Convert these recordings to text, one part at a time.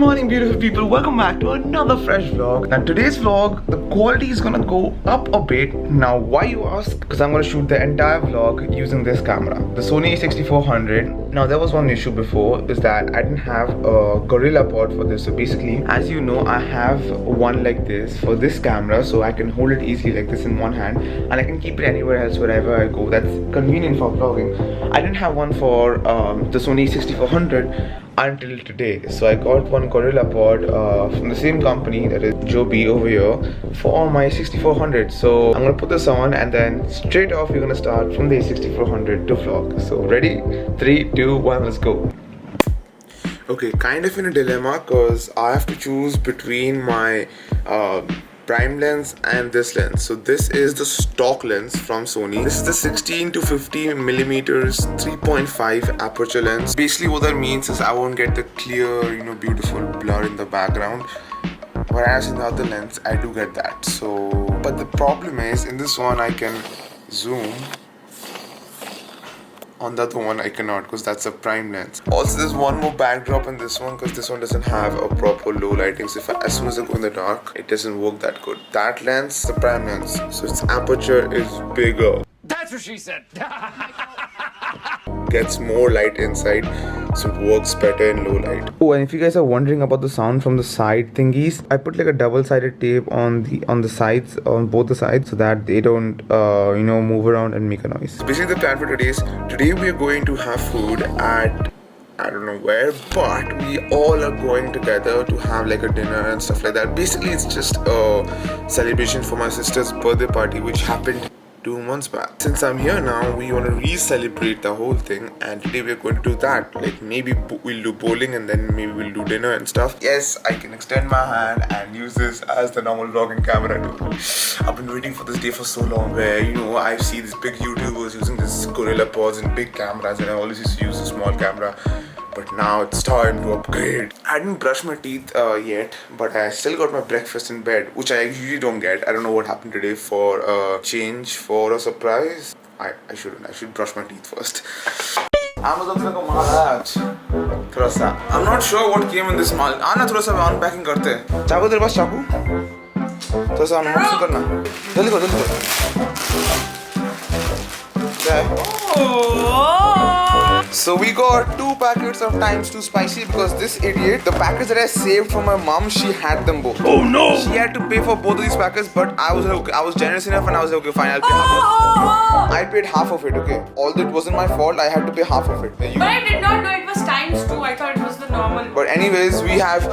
morning beautiful people, welcome back to another fresh vlog. Now today's vlog, the quality is gonna go up a bit. Now why you ask? Because I'm gonna shoot the entire vlog using this camera, the SONY A6400. Now there was one issue before, is that I didn't have a gorilla pod for this. So basically, as you know, I have one like this for this camera, so I can hold it easily like this in one hand and I can keep it anywhere else wherever I go. That's convenient for vlogging. I didn't have one for the SONY A6400 until today, so I got one gorilla pod from the same company, that is Joby over here, for my 6400. So I'm gonna put this on and then straight off we're gonna start from the A6400 to vlog. So ready? 3, 2, 1, let's go. Okay, kind of in a dilemma because I have to choose between my prime lens and this lens. So this is the stock lens from Sony. This is the 16 to 50 millimeters 3.5 aperture lens. Basically what that means is I won't get the clear, beautiful blur in the background, whereas in the other lens I do get that. So but the problem is, in this one I can zoom, on the other one I cannot because that's a prime lens. Also there's one more backdrop in this one because this one doesn't have a proper low lighting, so as soon as I go in the dark it doesn't work that good. That lens, the prime lens, so its aperture is bigger. That's what she said. Gets more light inside, so it works better in low light. Oh, and if you guys are wondering about the sound from the side thingies, I put like a double-sided tape on the sides, on both the sides, so that they don't move around and make a noise. So basically the plan for today we are going to have food at I don't know where, but we all are going together to have like a dinner and stuff like that. Basically it's just a celebration for my sister's birthday party which happened 2 months back. Since I'm here now, we want to re-celebrate the whole thing, and today we're going to do that. Like maybe we'll do bowling and then maybe we'll do dinner and stuff. Yes, I can extend my hand and use this as the normal vlogging camera too. I've been waiting for this day for so long, where I see these big YouTubers using this gorilla pods and big cameras, and I always used to use a small camera. But now it's time to upgrade. I didn't brush my teeth yet, but I still got my breakfast in bed, which I usually don't get. I don't know what happened today for a change, for a surprise. I should brush my teeth first. Amazon से को माल आया आज थोड़ा सा. I'm not sure what came in this माल. आना थोड़ा सा unpacking करते हैं. चाकू तेरे पास चाकू? थोड़ा सा unboxing करना. जल्दी करो. क्या है? So we got 2 packets of times 2 spicy because this idiot, the packets that I saved from my mom, she had them both. Oh no! She had to pay for both of these packets, but I was generous enough and I was like, okay, fine, I'll pay half of it. I paid half of it, okay? Although it wasn't my fault, I had to pay half of it. But I did not know it was times 2. I thought it was the normal. But anyways, we have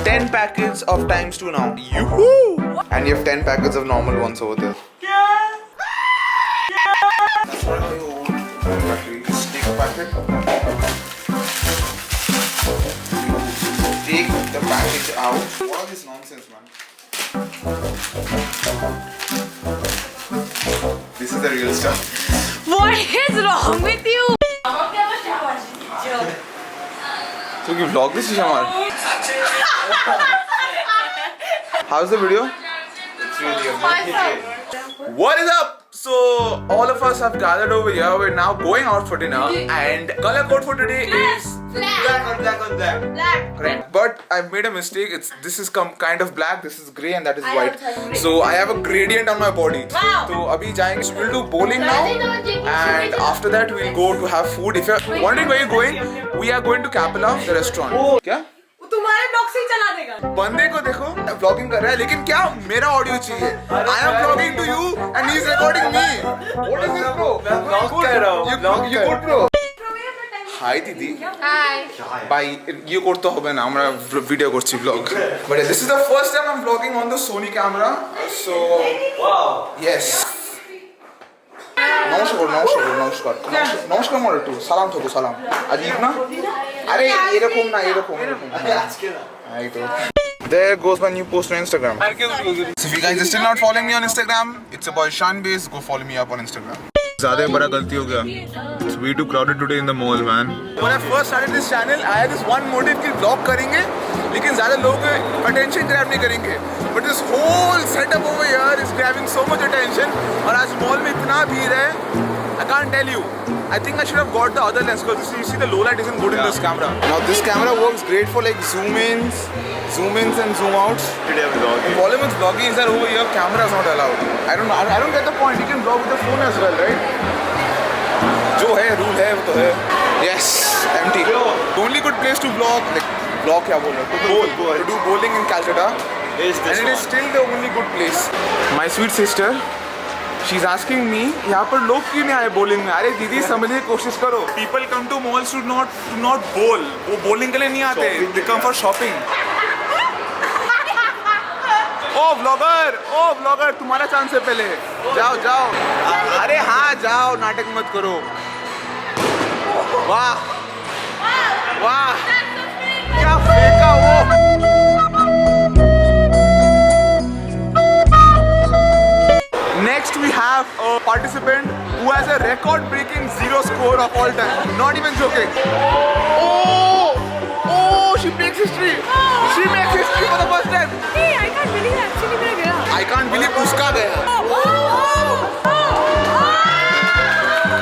10 packets of times 2 now. Yoo-hoo! And you have 10 packets of normal ones over there. Yeah! That's what I do. Packet. Take the package out. What is this nonsense, man? This is the real stuff. What is wrong with you? So you vlog this, Shamar? How's the video? It's really amazing. What is up? So all of us have gathered over here. We're now going out for dinner, and color code for today is Black on black on black. Black. correct. But I've made a mistake. This is kind of black, this is grey, and that is white. So I have a gradient on my body. Wow. So abhi jayenge. So we'll do bowling now, and after that we'll go to have food. If you're wondering where you're going, we are going to Capella, the restaurant. क्या? तुम्हारे blog से ही चला देगा. बंदे को देखो vlogging कर रहा है, लेकिन क्या मेरा ऑडियो चाहिए. I am vlogging to you and he is recording me. What is this, bro? Vlog कर रहा हूँ. You good, bro? Hi दीदी. Hi. Bye. ये করতে হবে না, আমরা ভিডিও করছি vlog. But this is the first time I'm vlogging on the Sony camera. So Wow. yes. নমস্কার মোর একটু সালাম থাকো সালাম আজীব না আরে এরকম না এরকম আজকে না এই তো There goes my new post on Instagram. So if you guys are still not following me on Instagram, it's a boy SAYONBIZ. Go follow me up on Instagram. ज़्यादा बड़ा गलती हो गया. It's way too crowded today in the mall, man. When I first started this channel, I had this one motive कि vlog करेंगे, लेकिन ज़्यादा लोग attention grab नहीं करेंगे. But this whole setup over here is grabbing so much attention. और आज mall में इतना भीड़ है. I can't tell you. I think I should have got the other lens because you see the low light isn't good in this camera. Now this camera works great for like zoom ins and zoom outs. Today I'm vlogging. The problem with vlogging is that over here camera is not allowed. I don't get the point. You can vlog with the phone as well, right? जो है rule है वो तो है. Yes, empty. The only good place to vlog, like vlog क्या बोल रहा हूँ? To do bowling in Calcutta. And it is still the only good place. My sweet sister, she's asking me, यहाँ पर लोग क्यों नहीं आए bowling में? अरे दीदी समझने की कोशिश करो. People come to malls to not bowl. वो bowling के लिए नहीं आते. They come for shopping. Oh vlogger, तुम्हारा चांस है पहले. जाओ. अरे हाँ जाओ, नाटक मत करो. वाह. क्या फेंका वो? Next we have a participant who has a record-breaking 0 score of all time. Not even joking. Oh, she makes history. She makes history for the first time. Hey, I can't believe actually मेरा गया. I can't believe उसका गया.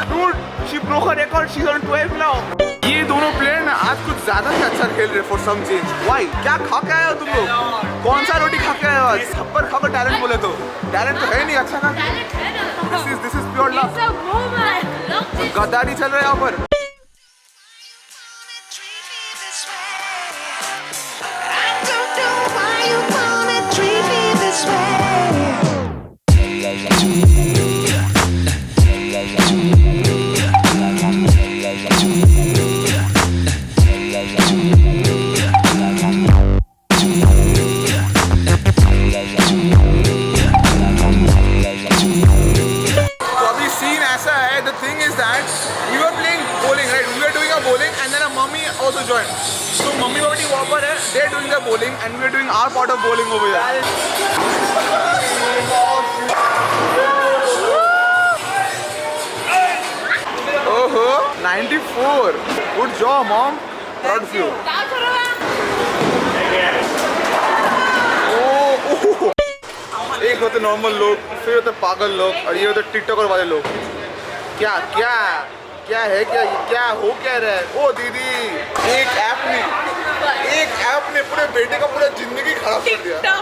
Dude, she broke her record. She's on 12 now. ये दोनों player ना आज कुछ ज़्यादा ही अच्छा खेल रहे for some change. Why? क्या खा के आए हो तुम लोग? कौन सा रोटी खा के आए हो आज? थप्पड़ खा कर टैलेंट बोले तो. टैलेंट तो है नहीं अच्छा खा. This is pure luck. It's a woman. गद्दारी चल रहा है यहाँ पर. The thing is that we were playing bowling, right? We were doing a bowling and then a mummy also joined. So mummy party whopper hai, they're doing the bowling and we're doing our part of bowling over here. Oh, 94. Good job, mom. Proud of you. Oh. एक होते normal लोग, फिर होते पागल लोग और ये होते टिकटॉकर वाले लोग. क्या है क्या हो क्या रहा है? ओ दीदी, एक ऐप ने पूरे बेटे का पूरा जिंदगी खराब कर दिया.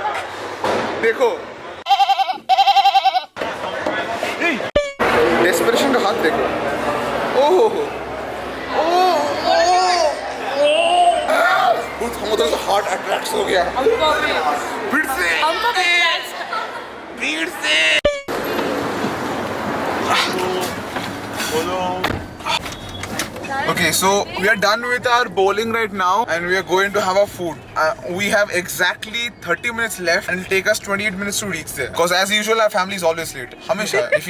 देखो डेस्परेशन का हाथ देखो. ओहो उधर से हार्ट अटैक्स हो गया. फिर से Okay, so we are done with our bowling right now and we are going to have our food. We have exactly 30 minutes left and it'll take us 28 minutes to reach there. Because as usual our family is always late. Hamesha. If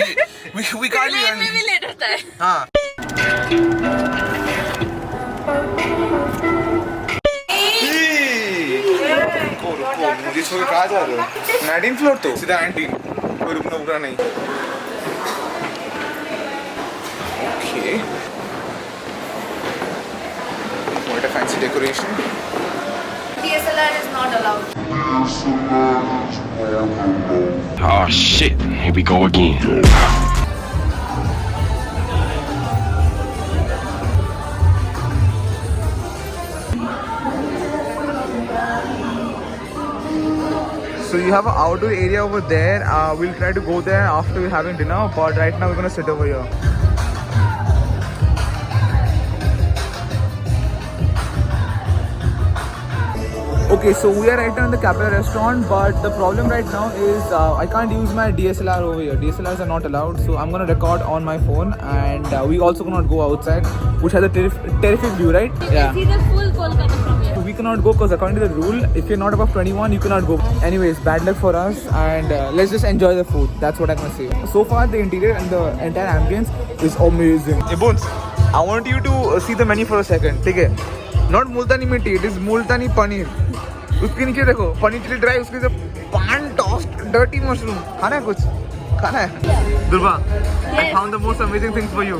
we can't be में भी late होता है. हाँ. रुको, मुझे छोड़ कहाँ जा रहे हो? 19th फ्लोर तो सीधा 19. कोई रुकना नहीं. Okay. Quite a fancy decoration. DSLR is not allowed. Oh shit, here we go again. So you have an outdoor area over there. We'll try to go there after we're having dinner, but right now we're gonna sit over here. Okay, so we are right now in the Capella restaurant, but the problem right now is I can't use my DSLR over here. DSLRs are not allowed, so I'm gonna record on my phone, and we also cannot go outside, which has a terrific view, right? Yeah. See the full Kolkata from here. We cannot go because according to the rule, if you're not above 21, you cannot go. Anyways, bad luck for us, and let's just enjoy the food. That's what I'm gonna say. So far, the interior and the entire ambience is amazing. Hey, Bones, I want you to see the menu for a second. Take it. Not multani methi, it is multani paneer. उसके नीचे देखो paneer chilli dry, उसके नीचे pan tossed dirty mushroom. खाना है कुछ? खाना है? Durva, I found the most amazing things for you.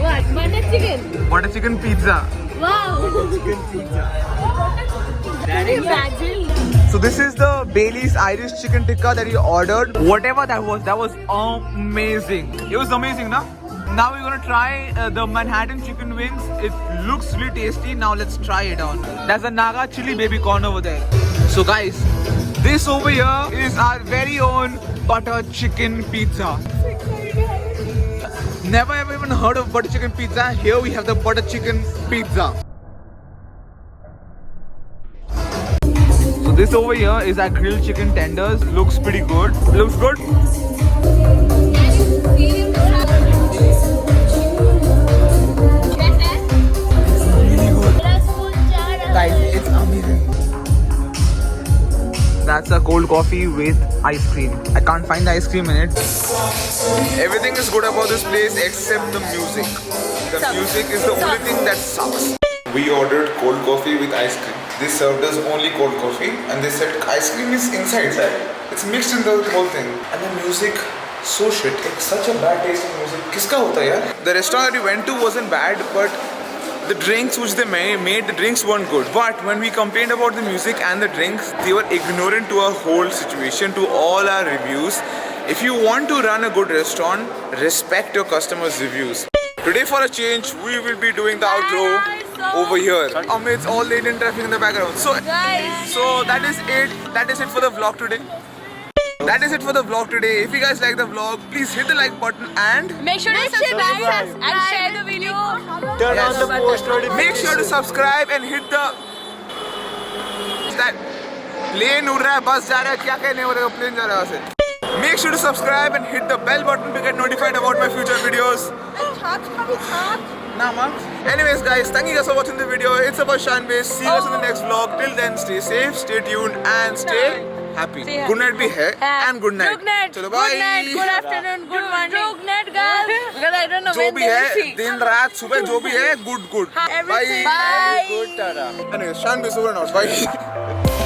What? Butter chicken. Butter chicken pizza. Wow. Chicken pizza. Can you imagine? So this is the Bailey's Irish chicken tikka that you ordered. Whatever that was amazing. It was amazing, na? Now we're gonna try the Manhattan chicken wings. It looks really tasty. Now let's try it on. There's a Naga chili baby corn over there. So guys, this over here is our very own butter chicken pizza. Never ever even heard of butter chicken pizza. Here we have the butter chicken pizza. So this over here is our grilled chicken tenders. Looks pretty good. Looks good. Guys, it's amazing. That's a cold coffee with ice cream. I can't find the ice cream in it. Everything is good about this place except the music. The music is the only thing that sucks. We ordered cold coffee with ice cream. They served us only cold coffee and they said ice cream is inside. It's mixed in the whole thing. And the music, so shit. It's such a bad tasting music. Kiska hota yaar? The restaurant that we went to wasn't bad, but the drinks which they made, the drinks weren't good. But when we complained about the music and the drinks, they were ignorant to our whole situation, to all our reviews. If you want to run a good restaurant, respect your customers' reviews. Today for a change, we will be doing the outro over here amidst all the Indian traffic in the background. So that is it. That is it for the vlog today. That is it for the vlog today. If you guys like the vlog, please hit the like button and Make sure to subscribe and share the video. Turn on the post notification. make sure to subscribe and hit the that plane उड़ रहा है, बस जा रहा है, क्या कहने वाला plane जा रहा है वैसे. Make sure to subscribe and hit the bell button to get notified about my future videos. Anyways guys, thank you guys for watching the video. It's about SAYONBIZ. See you guys in the next vlog. Till then, stay safe, stay tuned and stay happy. Good night bhi hai and good night. Good night. Chalo bye. Good night. Good afternoon. Good morning. Good night, guys. Because I don't know जो when भी they will है, see. दिन रात सुबह जो भी है, good. Everything. Bye. Bye. Good, Tara. Anyways, SAYONBIZ over and out. Bye.